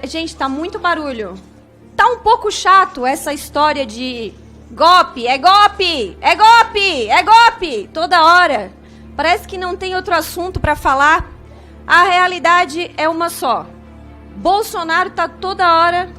Gente, tá muito barulho. Tá um pouco chato essa história de golpe, é golpe, é golpe, é golpe, toda hora. Parece que não tem outro assunto pra falar. A realidade é uma só. Bolsonaro tá toda hora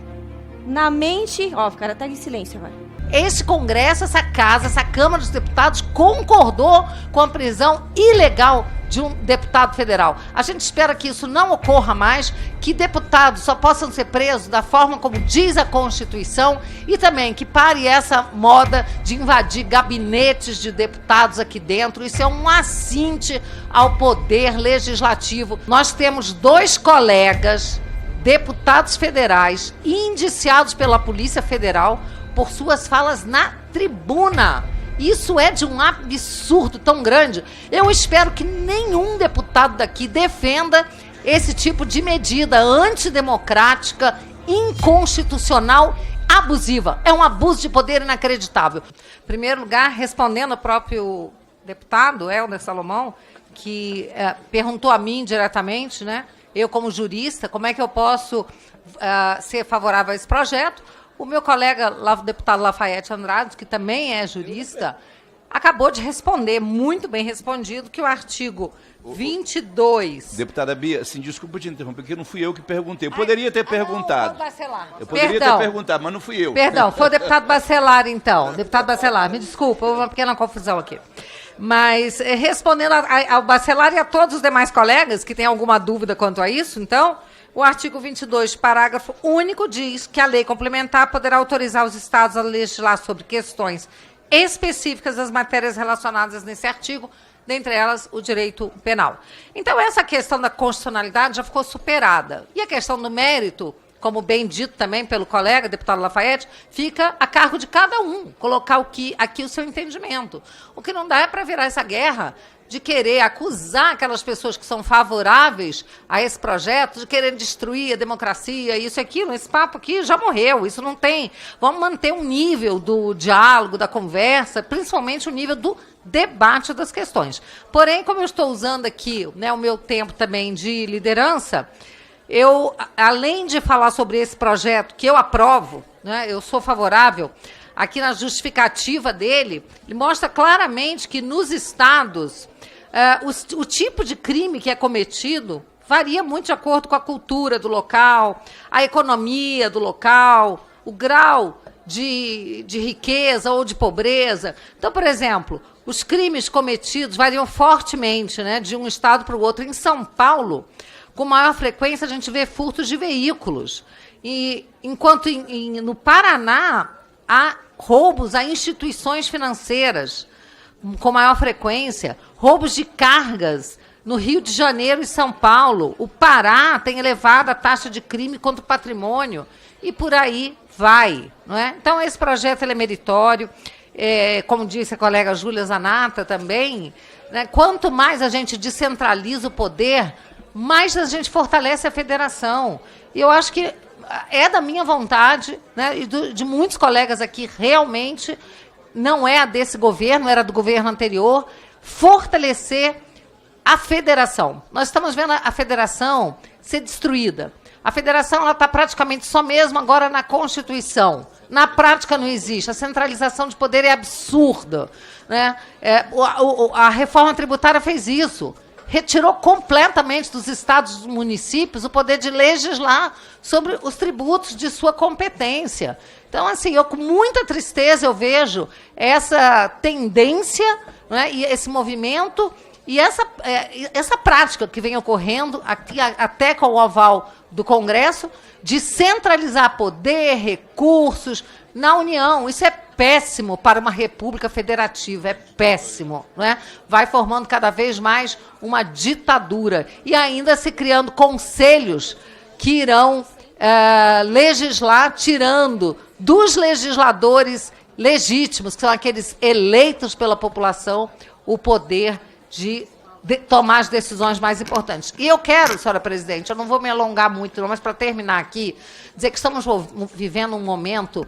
na mente... Ó, o cara tá em silêncio agora. Esse Congresso, essa casa, essa Câmara dos Deputados concordou com a prisão ilegal de um deputado federal. A gente espera que isso não ocorra mais, que deputados só possam ser presos da forma como diz a Constituição e também que pare essa moda de invadir gabinetes de deputados aqui dentro. Isso é um assinte ao poder legislativo. Nós temos 2 colegas, deputados federais, indiciados pela Polícia Federal por suas falas na tribuna. Isso é de um absurdo tão grande. Eu espero que nenhum deputado daqui defenda esse tipo de medida antidemocrática, inconstitucional, abusiva. É um abuso de poder inacreditável. Em primeiro lugar, respondendo ao próprio deputado, Helder Salomão, que perguntou a mim diretamente, né? Eu como jurista, como é que eu posso ser favorável a esse projeto? O meu colega, o deputado Lafayette Andrade, que também é jurista, acabou de responder, muito bem respondido, que o artigo 22... Deputada Bia, assim, desculpa te interromper, porque não fui eu que perguntei. Eu poderia ter perguntado. Não, eu poderia ter perguntado, mas não fui eu. Perdão, foi o deputado Bacelar, então. Deputado Bacelar, me desculpa, houve uma pequena confusão aqui. Mas, respondendo ao Bacelar e a todos os demais colegas que têm alguma dúvida quanto a isso, então... O artigo 22, parágrafo único, diz que a lei complementar poderá autorizar os estados a legislar sobre questões específicas das matérias relacionadas nesse artigo, dentre elas o direito penal. Então, essa questão da constitucionalidade já ficou superada. E a questão do mérito, como bem dito também pelo colega, deputado Lafayette, fica a cargo de cada um, colocar aqui o seu entendimento. O que não dá é para virar essa guerra de querer acusar aquelas pessoas que são favoráveis a esse projeto, de querer destruir a democracia, isso e aquilo. Esse papo aqui já morreu, isso não tem. Vamos manter um nível do diálogo, da conversa, principalmente o nível do debate das questões. Porém, como eu estou usando aqui, né, o meu tempo também de liderança, eu, além de falar sobre esse projeto que eu aprovo, né, eu sou favorável, aqui na justificativa dele, ele mostra claramente que nos estados, o tipo de crime que é cometido varia muito de acordo com a cultura do local, a economia do local, o grau de riqueza ou de pobreza. Então, por exemplo, os crimes cometidos variam fortemente, né, de um estado para o outro. Em São Paulo, com maior frequência, a gente vê furtos de veículos. Enquanto no Paraná, há roubos a instituições financeiras, com maior frequência, roubos de cargas no Rio de Janeiro e São Paulo. O Pará tem elevada taxa de crime contra o patrimônio e por aí vai. Não é? Então, esse projeto ele é meritório, como disse a colega Júlia Zanata também, né, quanto mais a gente descentraliza o poder, mais a gente fortalece a federação. E eu acho que é da minha vontade, né, e de muitos colegas aqui, realmente, não é a desse governo, era do governo anterior, fortalecer a federação. Nós estamos vendo a federação ser destruída. A federação está praticamente só mesmo agora na Constituição. Na prática não existe. A centralização de poder é absurda. Né? A reforma tributária fez isso. Retirou completamente dos estados e dos municípios o poder de legislar sobre os tributos de sua competência. Então, assim, com muita tristeza eu vejo essa tendência, né, e esse movimento e essa prática que vem ocorrendo aqui, até com o aval do Congresso, de centralizar poder, recursos na União. Isso é péssimo para uma república federativa, é péssimo. Não é? Vai formando cada vez mais uma ditadura e ainda se criando conselhos que irão legislar, tirando dos legisladores legítimos, que são aqueles eleitos pela população, o poder de tomar as decisões mais importantes. E eu quero, senhora presidente, eu não vou me alongar muito, não, mas para terminar aqui, dizer que estamos vivendo um momento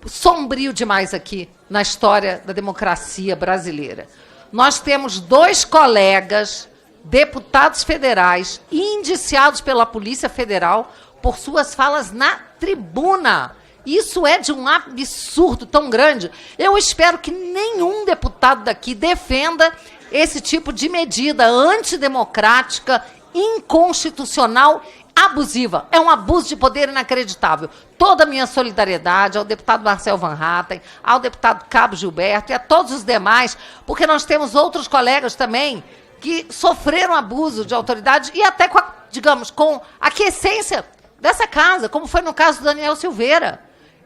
sombrio demais aqui na história da democracia brasileira. Nós temos 2 colegas deputados federais indiciados pela Polícia Federal por suas falas na tribuna. Isso é de um absurdo tão grande. Eu espero que nenhum deputado daqui defenda esse tipo de medida antidemocrática, inconstitucional, abusiva. É um abuso de poder inacreditável. Toda a minha solidariedade ao deputado Marcel Van Hatten, ao deputado Cabo Gilberto e a todos os demais, porque nós temos outros colegas também que sofreram abuso de autoridade e até, com a aquiescência dessa casa, como foi no caso do Daniel Silveira.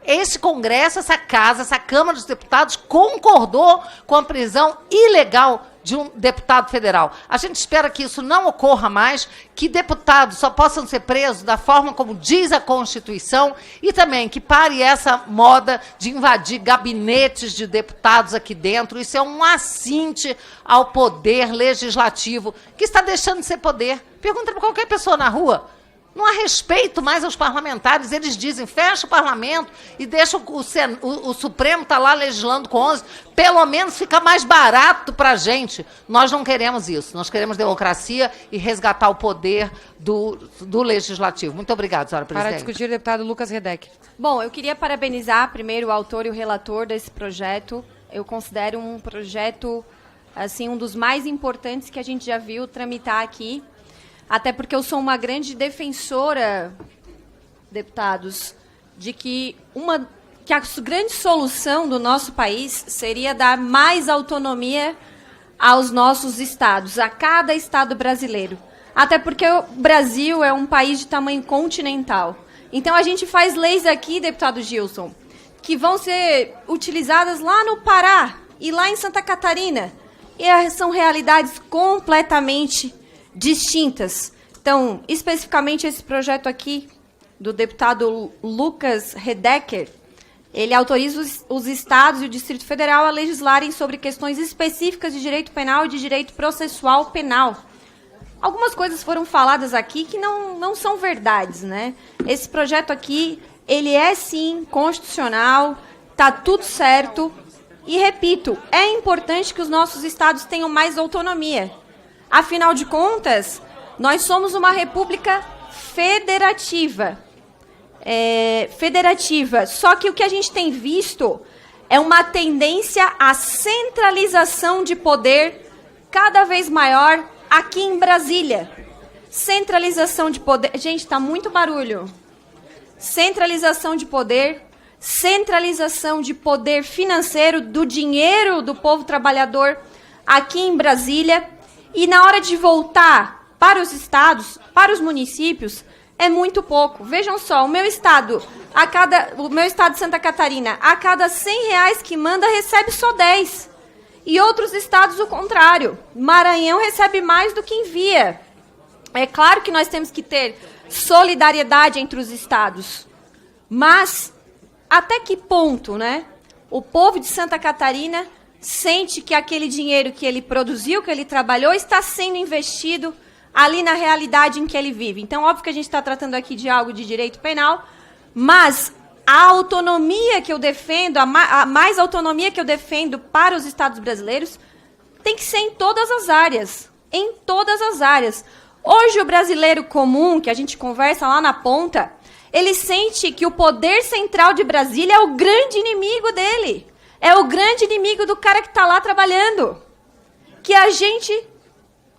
Esse Congresso, essa casa, essa Câmara dos Deputados concordou com a prisão ilegal de um deputado federal. A gente espera que isso não ocorra mais, que deputados só possam ser presos da forma como diz a Constituição e também que pare essa moda de invadir gabinetes de deputados aqui dentro. Isso é um assinte ao poder legislativo, que está deixando de ser poder. Pergunta para qualquer pessoa na rua. Não há respeito mais aos parlamentares. Eles dizem, fecha o parlamento e deixa o Supremo estar lá legislando com 11. Pelo menos fica mais barato para a gente. Nós não queremos isso. Nós queremos democracia e resgatar o poder do Legislativo. Muito obrigada, senhora presidente. Para discutir, deputado Lucas Redec. Bom, eu queria parabenizar primeiro o autor e o relator desse projeto. Eu considero um projeto, assim, um dos mais importantes que a gente já viu tramitar aqui. Até porque eu sou uma grande defensora, deputados, de que a grande solução do nosso país seria dar mais autonomia aos nossos estados, a cada estado brasileiro. Até porque o Brasil é um país de tamanho continental. Então, a gente faz leis aqui, deputado Gilson, que vão ser utilizadas lá no Pará e lá em Santa Catarina. E são realidades completamente distintas. Então, especificamente esse projeto aqui, do deputado Lucas Redecker, ele autoriza os estados e o Distrito Federal a legislarem sobre questões específicas de direito penal e de direito processual penal. Algumas coisas foram faladas aqui que não são verdades, né? Esse projeto aqui, ele é sim constitucional, tá tudo certo. E, repito, é importante que os nossos estados tenham mais autonomia. Afinal de contas, nós somos uma república federativa. Só que o que a gente tem visto é uma tendência à centralização de poder cada vez maior aqui em Brasília. Centralização de poder... Gente, está muito barulho. Centralização de poder financeiro, do dinheiro do povo trabalhador aqui em Brasília. E na hora de voltar para os estados, para os municípios, é muito pouco. Vejam só, o meu estado de Santa Catarina, a cada R$100 que manda, recebe só 10. E outros estados o contrário. Maranhão recebe mais do que envia. É claro que nós temos que ter solidariedade entre os estados. Mas até que ponto, né? O povo de Santa Catarina sente que aquele dinheiro que ele produziu, que ele trabalhou, está sendo investido ali na realidade em que ele vive. Então, óbvio que a gente está tratando aqui de algo de direito penal, mas a autonomia que eu defendo, a mais autonomia que eu defendo para os estados brasileiros, tem que ser em todas as áreas. Em todas as áreas. Hoje, o brasileiro comum, que a gente conversa lá na ponta, ele sente que o poder central de Brasília é o grande inimigo dele. É o grande inimigo do cara que está lá trabalhando. Que a gente...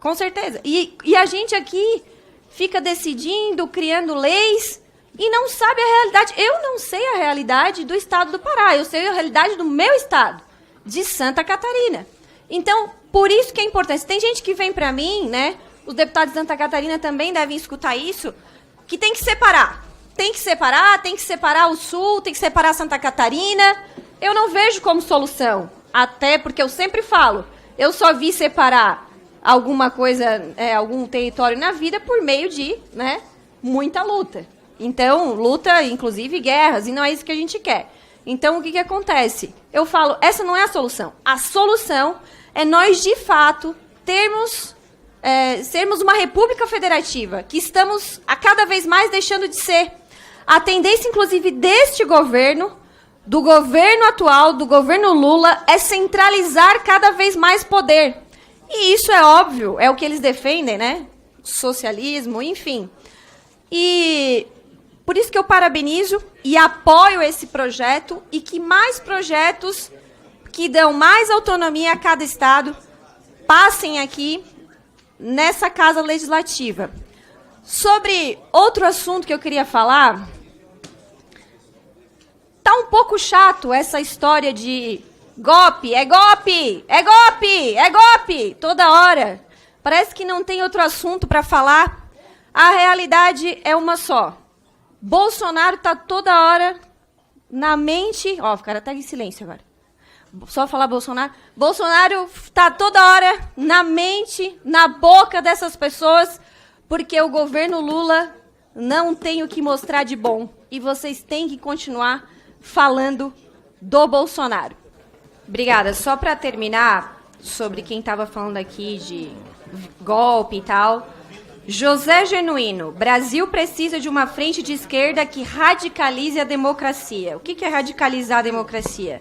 Com certeza. E a gente aqui fica decidindo, criando leis e não sabe a realidade. Eu não sei a realidade do estado do Pará. Eu sei a realidade do meu estado, de Santa Catarina. Então, por isso que é importante. Tem gente que vem para mim, né? Os deputados de Santa Catarina também devem escutar isso, que tem que separar. Tem que separar o Sul, tem que separar Santa Catarina. Eu não vejo como solução. Até porque eu sempre falo, eu só vi separar alguma coisa, algum território na vida por meio de, né, muita luta. Então, luta, inclusive guerras, e não é isso que a gente quer. Então, o que acontece? Eu falo, essa não é a solução. A solução é nós, de fato, sermos uma república federativa, que estamos a cada vez mais deixando de ser. A tendência, inclusive, deste governo, do governo atual, do governo Lula, é centralizar cada vez mais poder. E isso é óbvio, é o que eles defendem, né? Socialismo, enfim. E Por isso que eu parabenizo e apoio esse projeto e que mais projetos que dão mais autonomia a cada estado passem aqui nessa Casa Legislativa. Sobre outro assunto que eu queria falar, tá um pouco chato essa história de golpe, é golpe, é golpe, é golpe, toda hora. Parece que não tem outro assunto para falar. A realidade é uma só. Bolsonaro está toda hora na mente... Ó, ficaram até em silêncio agora. Só falar Bolsonaro. Bolsonaro está toda hora na mente, na boca dessas pessoas, porque o governo Lula não tem o que mostrar de bom. E vocês têm que continuar falando do Bolsonaro. Obrigada. Só para terminar, sobre quem estava falando aqui de golpe e tal... José Genuíno, Brasil precisa de uma frente de esquerda que radicalize a democracia. O que é radicalizar a democracia?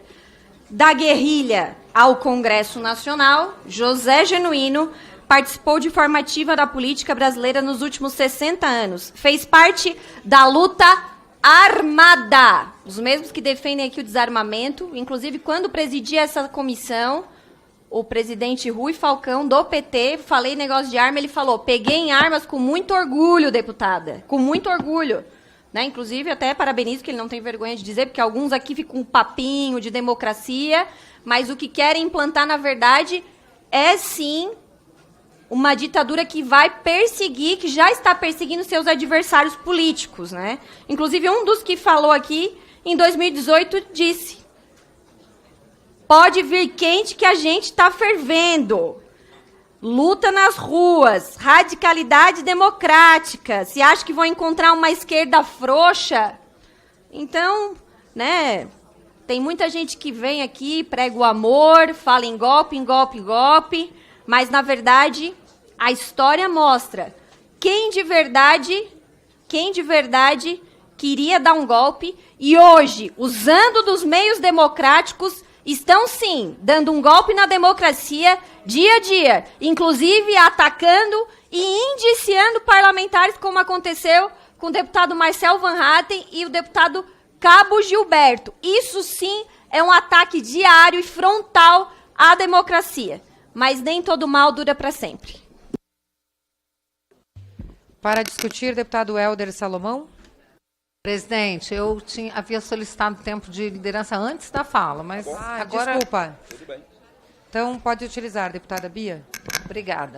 Da guerrilha ao Congresso Nacional, José Genuíno participou de forma ativa da política brasileira nos últimos 60 anos. Fez parte da luta armada. Os mesmos que defendem aqui o desarmamento, inclusive quando presidia essa comissão... O presidente Rui Falcão, do PT, falei negócio de arma, ele falou, peguei em armas com muito orgulho, deputada, com muito orgulho. Né? Inclusive, até parabenizo que ele não tem vergonha de dizer, porque alguns aqui ficam com um papinho de democracia, mas o que querem implantar, na verdade, é sim uma ditadura que vai perseguir, que já está perseguindo seus adversários políticos. Né? Inclusive, um dos que falou aqui, em 2018, disse... Pode vir quente que a gente está fervendo. Luta nas ruas, radicalidade democrática. Se acha que vão encontrar uma esquerda frouxa? Então, né, tem muita gente que vem aqui, prega o amor, fala em golpe, em golpe, em golpe, mas, na verdade, a história mostra quem de verdade queria dar um golpe e hoje, usando dos meios democráticos, estão, sim, dando um golpe na democracia dia a dia, inclusive atacando e indiciando parlamentares, como aconteceu com o deputado Marcel Van Hatten e o deputado Cabo Gilberto. Isso, sim, é um ataque diário e frontal à democracia. Mas nem todo mal dura para sempre. Para discutir, deputado Hélder Salomão. Presidente, eu havia solicitado tempo de liderança antes da fala, mas agora... Desculpa. Então, pode utilizar, deputada Bia. Obrigada.